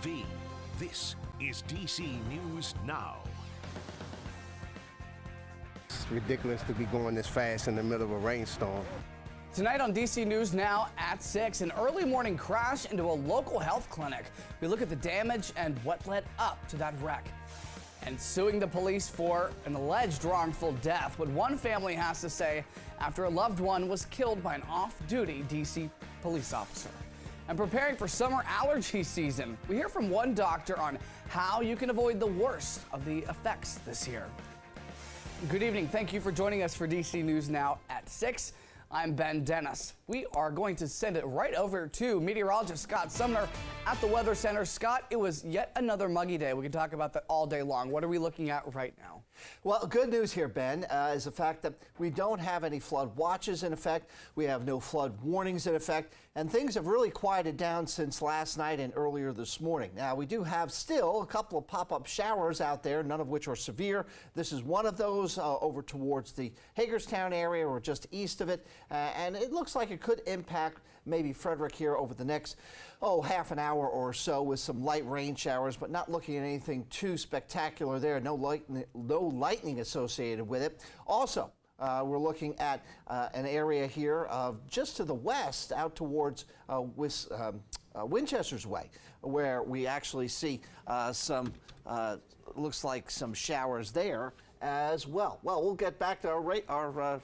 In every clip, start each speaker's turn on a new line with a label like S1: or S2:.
S1: TV. This is DC News Now.
S2: It's ridiculous to be going this fast in the middle of a rainstorm.
S3: Tonight on DC News Now at 6, an early morning crash into a local health clinic. We look at the damage and what led up to that wreck. And suing the police for an alleged wrongful death, what one family has to say after a loved one was killed by an off-duty DC police officer. And preparing for summer allergy season, we hear from one doctor on how you can avoid the worst of the effects this year. Good evening. Thank you for joining us for DC News Now at 6. I'm Ben Dennis. We are going to send it right over to meteorologist Scott Sumner at the Weather Center. Scott, it was yet another muggy day. We can talk about that all day long. What are we looking at right now?
S4: Well, good news here, Ben, is the fact that we don't have any flood watches in effect. We have no flood warnings in effect, and things have really quieted down since last night and earlier this morning. Now, we do have still a couple of pop-up showers out there, none of which are severe. This is one of those over towards the Hagerstown area or just east of it, and it looks like it could impact maybe Frederick here over the next, half an hour or so with some light rain showers, but not looking at anything too spectacular there. No lightning associated with it. Also, we're looking at an area here of just to the west out towards Winchester's Way, where we actually see some, looks like some showers there as well. Well, we'll get back to our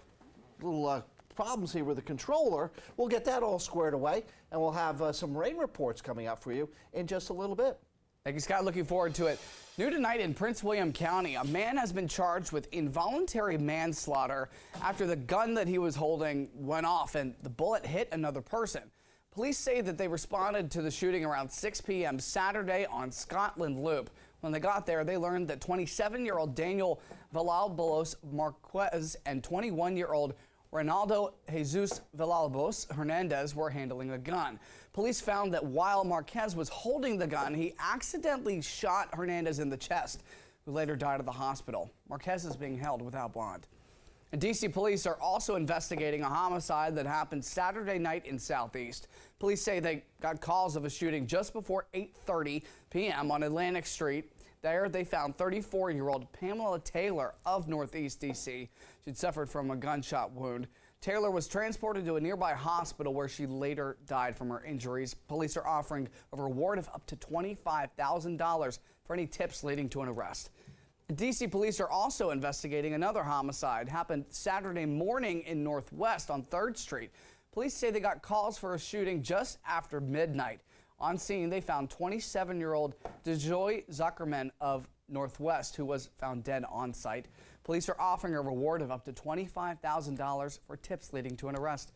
S4: little problems here with the controller. We'll get that all squared away, and we'll have some rain reports coming up for you in just a little bit.
S3: Thank you, Scott. Looking forward to it. New tonight in Prince William County, a man has been charged with involuntary manslaughter after the gun that he was holding went off and the bullet hit another person. Police say that they responded to the shooting around 6 p.m. Saturday on Scotland Loop. When they got there, they learned that 27-year-old Daniel Villalobos Marquez and 21-year-old Ronaldo Jesus Villalobos Hernandez were handling the gun. Police found that while Marquez was holding the gun, he accidentally shot Hernandez in the chest, who later died at the hospital. Marquez is being held without bond. And D.C. police are also investigating a homicide that happened Saturday night in Southeast. Police say they got calls of a shooting just before 8:30 p.m. on Atlantic Street. There, they found 34-year-old Pamela Taylor of Northeast D.C. She'd suffered from a gunshot wound. Taylor was transported to a nearby hospital where she later died from her injuries. Police are offering a reward of up to $25,000 for any tips leading to an arrest. D.C. police are also investigating another homicide. Happened Saturday morning in Northwest on 3rd Street. Police say they got calls for a shooting just after midnight. On scene, they found 27-year-old DeJoy Zuckerman of Northwest, who was found dead on site. Police are offering a reward of up to $25,000 for tips leading to an arrest.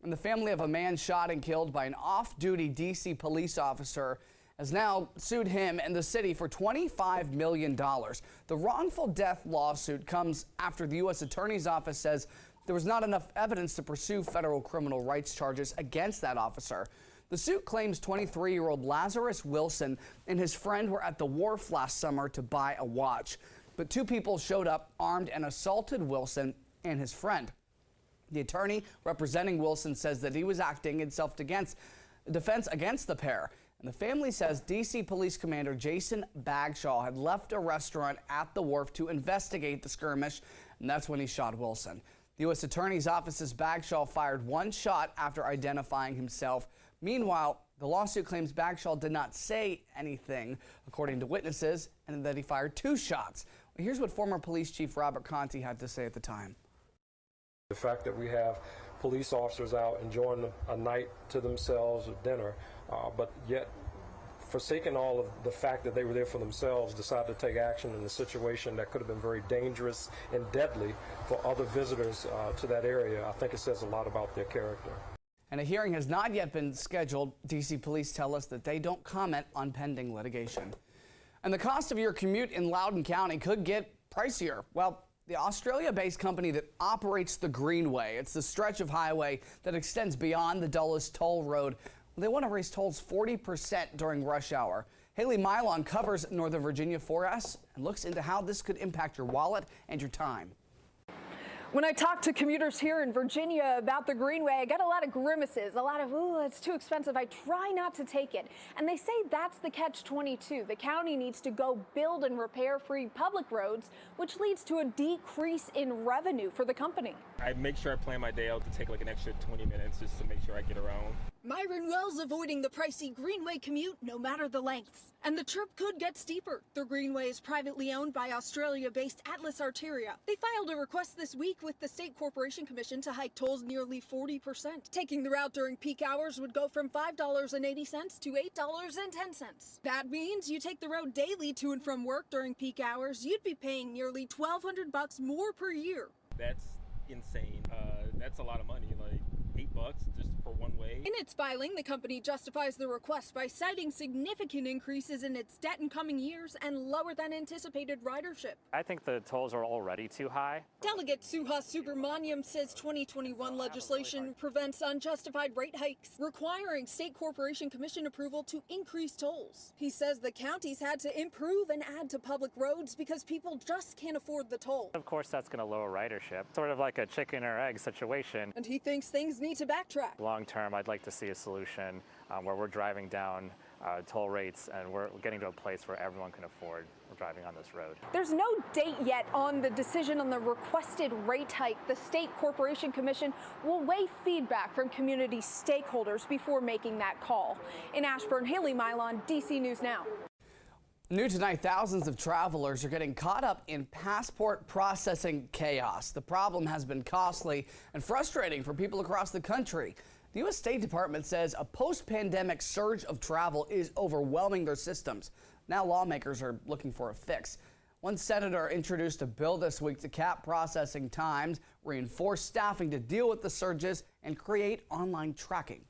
S3: And the family of a man shot and killed by an off-duty D.C. police officer has now sued him and the city for $25 million. The wrongful death lawsuit comes after the U.S. Attorney's Office says there was not enough evidence to pursue federal criminal rights charges against that officer. The suit claims 23-year-old Lazarus Wilson and his friend were at the wharf last summer to buy a watch. But two people showed up armed and assaulted Wilson and his friend. The attorney representing Wilson says that he was acting in self-defense against the pair. And the family says D.C. Police Commander Jason Bagshaw had left a restaurant at the wharf to investigate the skirmish, and that's when he shot Wilson. The U.S. Attorney's Office's Bagshaw fired one shot after identifying himself. Meanwhile, the lawsuit claims Bagshaw did not say anything, according to witnesses, and that he fired two shots. Well, here's what former police chief Robert Conti had to say at the time.
S5: The fact that we have police officers out enjoying a night to themselves with dinner, but yet forsaking all of the fact that they were there for themselves, decided to take action in a situation that could have been very dangerous and deadly for other visitors to that area, I think it says a lot about their character.
S3: And a hearing has not yet been scheduled. D.C. police tell us that they don't comment on pending litigation. And the cost of your commute in Loudoun County could get pricier. Well, the Australia-based company that operates the Greenway, it's the stretch of highway that extends beyond the Dulles Toll Road. They want to raise tolls 40% during rush hour. Haley Milon covers Northern Virginia for us and looks into how this could impact your wallet and your time.
S6: When I talked to commuters here in Virginia about the Greenway, I got a lot of grimaces, a lot of, ooh, it's too expensive. I try not to take it. And they say that's the catch-22. The county needs to go build and repair free public roads, which leads to a decrease in revenue for the company.
S7: I make sure I plan my day out to take like an extra 20 minutes just to make sure I get around.
S8: Myron Wells avoiding the pricey Greenway commute no matter the lengths. And the trip could get steeper. The Greenway is privately owned by Australia-based Atlas Arteria. They filed a request this week with the State Corporation Commission to hike tolls nearly 40%. Taking the route during peak hours would go from $5.80 to $8.10. That means you take the road daily to and from work during peak hours, you'd be paying nearly $1,200 more per year.
S7: That's insane. That's a lot of money, like $8 just for one way.
S8: In its filing, the company justifies the request by citing significant increases in its debt in coming years and lower than anticipated ridership.
S9: I think the tolls are already too high.
S8: Delegate Suhas Subramaniam says 2021 legislation prevents unjustified rate hikes, requiring State Corporation Commission approval to increase tolls. He says the counties had to improve and add to public roads because people just can't afford the toll.
S9: Of course, that's going to lower ridership, sort of like a chicken or egg situation.
S8: And he thinks things need to backtrack.
S9: Long term, I'd like to see a solution where we're driving down toll rates and we're getting to a place where everyone can afford driving on this road.
S6: There's no date yet on the decision on the requested rate hike. The State Corporation Commission will weigh feedback from community stakeholders before making that call. In Ashburn, Haley Milon, DC News Now.
S3: New tonight, thousands of travelers are getting caught up in passport processing chaos. The problem has been costly and frustrating for people across the country. The U.S. State Department says a post-pandemic surge of travel is overwhelming their systems. Now lawmakers are looking for a fix. One senator introduced a bill this week to cap processing times, reinforce staffing to deal with the surges, and create online tracking.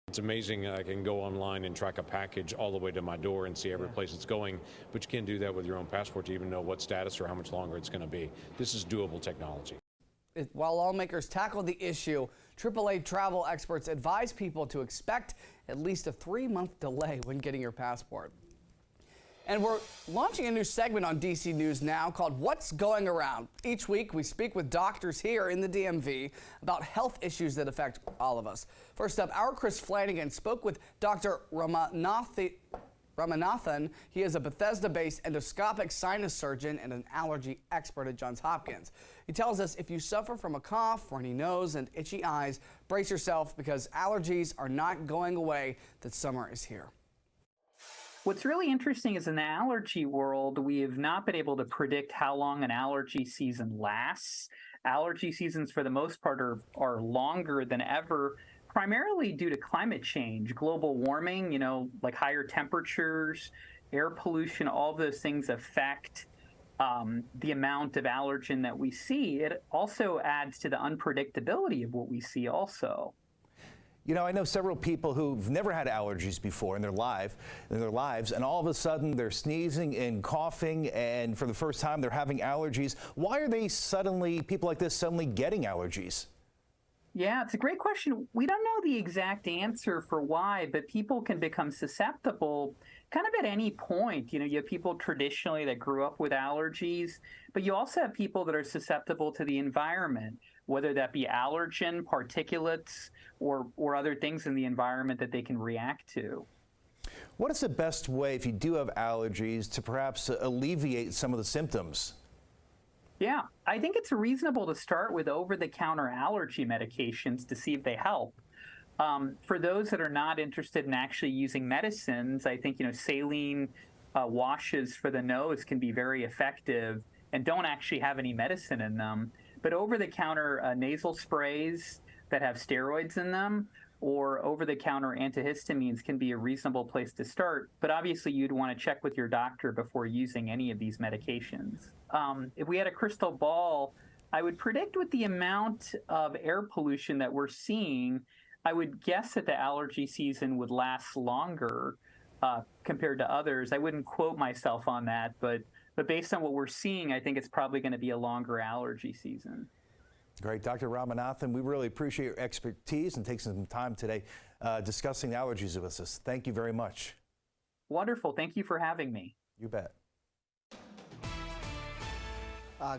S10: It's amazing. I can go online and track a package all the way to my door and see every place it's going, but you can't do that with your own passport to even know what status or how much longer it's going to be. This is doable technology.
S3: While lawmakers tackle the issue, AAA travel experts advise people to expect at least a 3-month delay when getting your passport. And we're launching a new segment on DC News Now called What's Going Around. Each week, we speak with doctors here in the DMV about health issues that affect all of us. First up, our Chris Flanagan spoke with Dr. Ramanathan. He is a Bethesda-based endoscopic sinus surgeon and an allergy expert at Johns Hopkins. He tells us if you suffer from a cough, runny nose, and itchy eyes, brace yourself because allergies are not going away. The summer is here.
S11: What's really interesting is in the allergy world, we have not been able to predict how long an allergy season lasts. Allergy seasons, for the most part, are longer than ever, primarily due to climate change, global warming, like higher temperatures, air pollution, all those things affect the amount of allergen that we see. It also adds to the unpredictability of what we see also.
S12: I know several people who've never had allergies before in their lives, and all of a sudden they're sneezing and coughing, and for the first time they're having allergies. Why are people like this suddenly getting allergies?
S11: Yeah, it's a great question. We don't know the exact answer for why, but people can become susceptible kind of at any point. You have people traditionally that grew up with allergies, but you also have people that are susceptible to the environment, whether that be allergen, particulates, or other things in the environment that they can react to.
S12: What is the best way, if you do have allergies, to perhaps alleviate some of the symptoms?
S11: Yeah, I think it's reasonable to start with over-the-counter allergy medications to see if they help. For those that are not interested in actually using medicines, I think, saline washes for the nose can be very effective and don't actually have any medicine in them. But over-the-counter nasal sprays that have steroids in them or over-the-counter antihistamines can be a reasonable place to start. But obviously, you'd want to check with your doctor before using any of these medications. If we had a crystal ball, I would predict with the amount of air pollution that we're seeing, I would guess that the allergy season would last longer compared to others. I wouldn't quote myself on that, but based on what we're seeing, I think it's probably going to be a longer allergy season.
S12: Great. Dr. Ramanathan, we really appreciate your expertise and taking some time today discussing allergies with us. Thank you very much.
S11: Wonderful. Thank you for having me.
S12: You bet.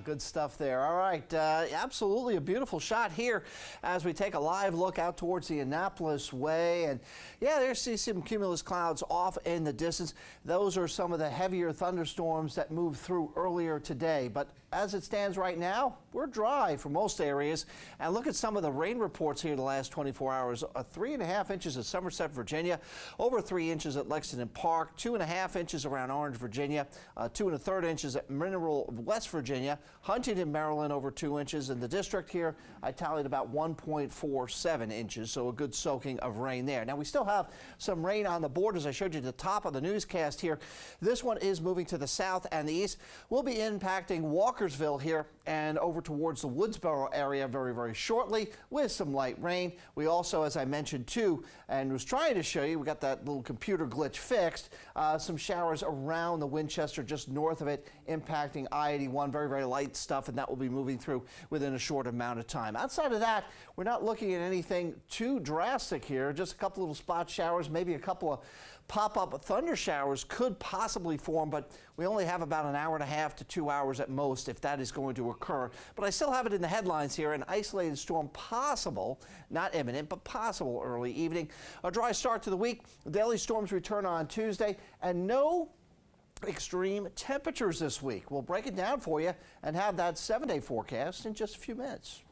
S4: Good stuff there. All right, absolutely a beautiful shot here as we take a live look out towards the Annapolis Way. And yeah, there's some cumulus clouds off in the distance. Those are some of the heavier thunderstorms that moved through earlier today. But as it stands right now, we're dry for most areas. And look at some of the rain reports here the last 24 hours. 3.5 inches at Somerset, Virginia, over 3 inches at Lexington Park, 2.5 inches around Orange, Virginia, 2 1/3 inches at Mineral, West Virginia, Huntington, Maryland, over 2 inches. In the district here, I tallied about 1.47 inches, so a good soaking of rain there. Now, we still have some rain on the board, as I showed you at the top of the newscast here. This one is moving to the south and the east. We'll be impacting Walkersville here and over towards the Woodsboro area very, very shortly with some light rain. We also, as I mentioned too, and was trying to show you, we got that little computer glitch fixed, some showers around the Winchester just north of it, impacting I-81, very, very light stuff, and that will be moving through within a short amount of time. Outside of that, we're not looking at anything too drastic here, just a couple little spot showers, maybe a couple of pop-up thunder showers could possibly form, but we only have about an hour and a half to 2 hours at most if that is going to occur. But I still have it in the headlines here, an isolated storm possible, not imminent, but possible early evening. A dry start to the week. Daily storms return on Tuesday, and no extreme temperatures this week. We'll break it down for you and have that 7-day forecast in just a few minutes.